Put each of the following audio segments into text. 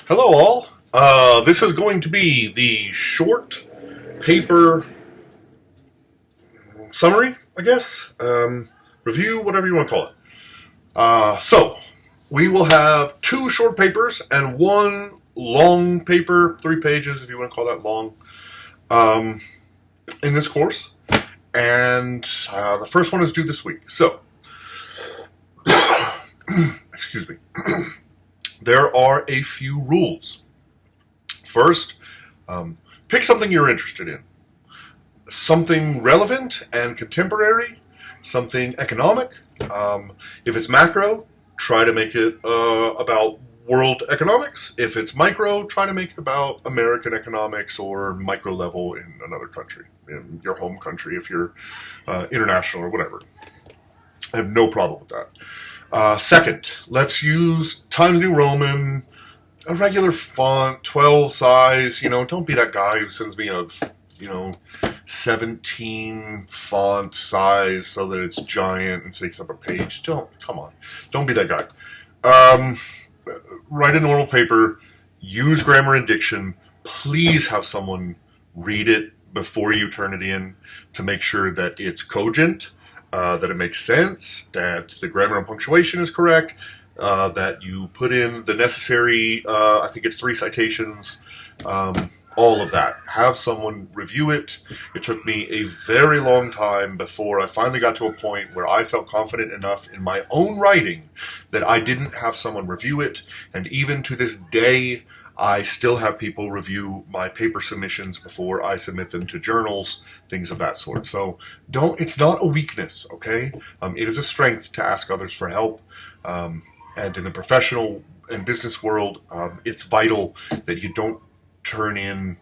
Hello all. This is going to be the short paper summary, I guess. Review, whatever you want to call it. So, we will have 2 short papers and 1 long paper, 3 pages if you want to call that long, in this course. And the first one is due this week. So, excuse me. There are a few rules. First, pick something you're interested in. Something relevant and contemporary, something economic. If it's macro, try to make it about world economics. If it's micro, try to make it about American economics or micro level in another country, in your home country, if you're international or whatever. I have no problem with that. Second, let's use Times New Roman, a regular font, 12 size. Don't be that guy who sends me a, 17 font size so that it's giant and takes up a page. Come on. Don't be that guy. Write a normal paper, use grammar and diction. Please have someone read it before you turn it in to make sure that it's cogent. That it makes sense, that the grammar and punctuation is correct, that you put in the necessary, I think it's 3 citations, all of that. Have someone review it. It took me a very long time before I finally got to a point where I felt confident enough in my own writing that I didn't have someone review it, and even to this day, I still have people review my paper submissions before I submit them to journals, things of that sort. So it's not a weakness, okay? It is a strength to ask others for help. And in the professional and business world, it's vital that you don't turn in,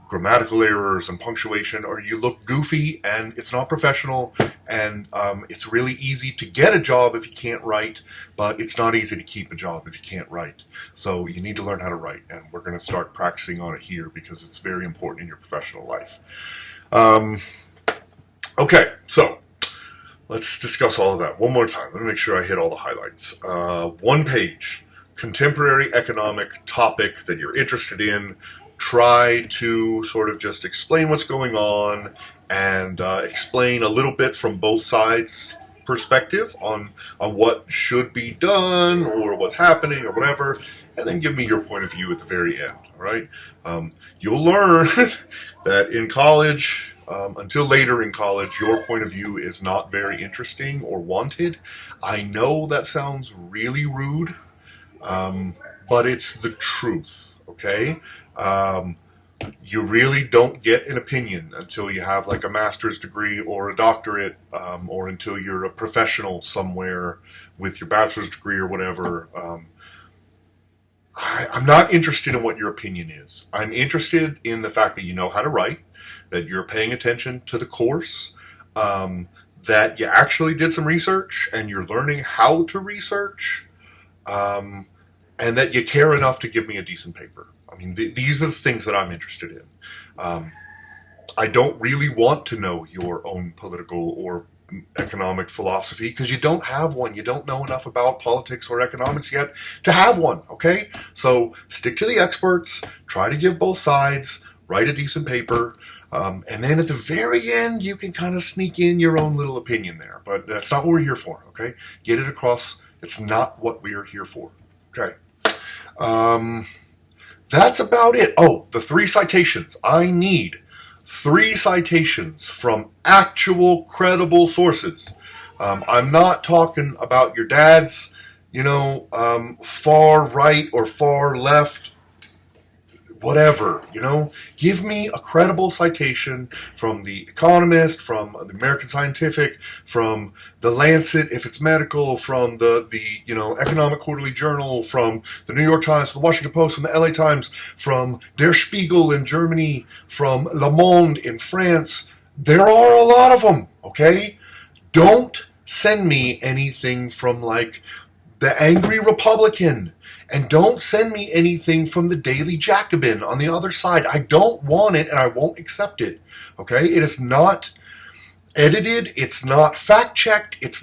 grammatical errors and punctuation, or you look goofy and it's not professional. And it's really easy to get a job if you can't write, but it's not easy to keep a job if you can't write. So you need to learn how to write, and we're going to start practicing on it here because it's very important in your professional life. Okay, so let's discuss all of that one more time. Let me make sure I hit all the highlights. 1 page, contemporary economic topic that you're interested in. Try to sort of just explain what's going on and explain a little bit from both sides' perspective on what should be done or what's happening or whatever, and then give me your point of view at the very end, all right? You'll learn that in college, until later in college, your point of view is not very interesting or wanted. I know that sounds really rude, but it's the truth, okay? You really don't get an opinion until you have like a master's degree or a doctorate, or until you're a professional somewhere with your bachelor's degree or whatever. I'm not interested in what your opinion is. I'm interested in the fact that you know how to write, that you're paying attention to the course, that you actually did some research and you're learning how to research, and that you care enough to give me a decent paper. I mean, these are the things that I'm interested in. I don't really want to know your own political or economic philosophy because you don't have one. You don't know enough about politics or economics yet to have one, okay? So stick to the experts, try to give both sides, write a decent paper, and then at the very end, you can kind of sneak in your own little opinion there. But that's not what we're here for, okay? Get it across. It's not what we are here for, okay? That's about it. Oh, the 3 citations. I need 3 citations from actual credible sources. I'm not talking about your dad's, far right or far left, whatever, Give me a credible citation from The Economist, from the American Scientific, from The Lancet, if it's medical, from the Economic Quarterly Journal, from the New York Times, from the Washington Post, from the LA Times, from Der Spiegel in Germany, from Le Monde in France. There are a lot of them, okay? Don't send me anything from, like, The Angry Republican. And don't send me anything from the Daily Jacobin on the other side. I don't want it, and I won't accept it. Okay? It is not edited. It's not fact-checked. It's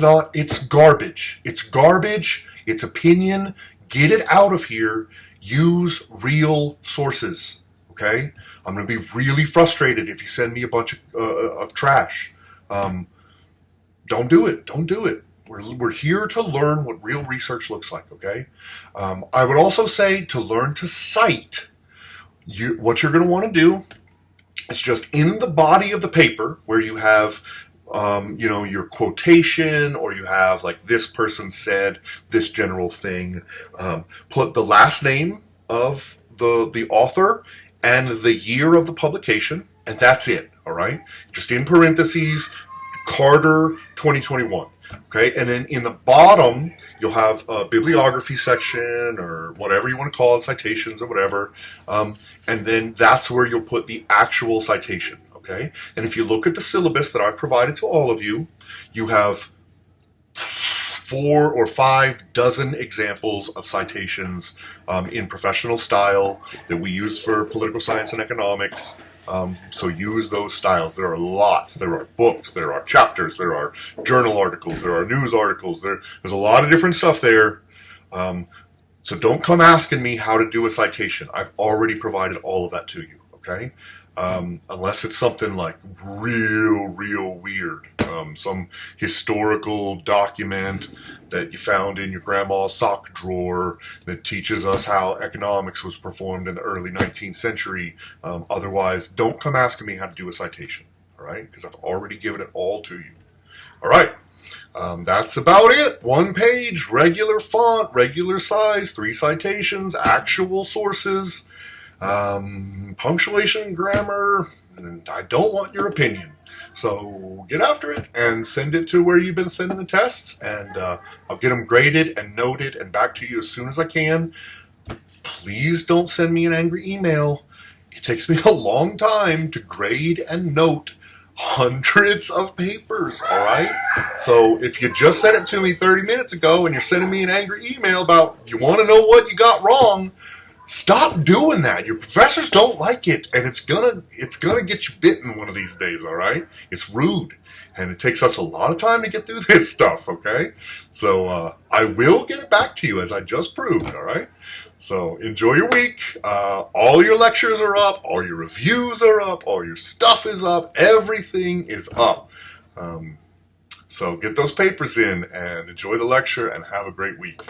garbage. It's garbage. It's opinion. Get it out of here. Use real sources, okay? I'm going to be really frustrated if you send me a bunch of trash. Don't do it. Don't do it. We're here to learn what real research looks like, okay? I would also say to learn to cite. What you're going to want to do is just in the body of the paper where you have your quotation, or you have like this person said this general thing, put the last name of the author and the year of the publication, and that's it, all right? Just in parentheses, Carter 2021. Okay, and then in the bottom, you'll have a bibliography section, or whatever you want to call it, citations or whatever, and then that's where you'll put the actual citation, okay? And if you look at the syllabus that I've provided to all of you, you have 4 or 5 dozen examples of citations in professional style that we use for political science and economics. So use those styles. There are lots. There are books. There are chapters. There are journal articles. There are news articles. There's a lot of different stuff there. So don't come asking me how to do a citation. I've already provided all of that to you, okay? Unless it's something like real weird. Some historical document that you found in your grandma's sock drawer that teaches us how economics was performed in the early 19th century. Otherwise, don't come asking me how to do a citation, all right? Because I've already given it all to you. All right. That's about it. 1 page, regular font, regular size, 3 citations, actual sources, punctuation, grammar, and I don't want your opinion. So get after it and send it to where you've been sending the tests, and I'll get them graded and noted and back to you as soon as I can. Please don't send me an angry email. It takes me a long time to grade and note hundreds of papers, all right? So if you just sent it to me 30 minutes ago and you're sending me an angry email about you want to know what you got wrong, stop doing that. Your professors don't like it, and it's gonna get you bitten one of these days, all right? It's rude, and it takes us a lot of time to get through this stuff, okay? So I will get it back to you, as I just proved, all right? So enjoy your week. All your lectures are up, all your reviews are up, all your stuff is up, everything is up. So get those papers in and enjoy the lecture and have a great week.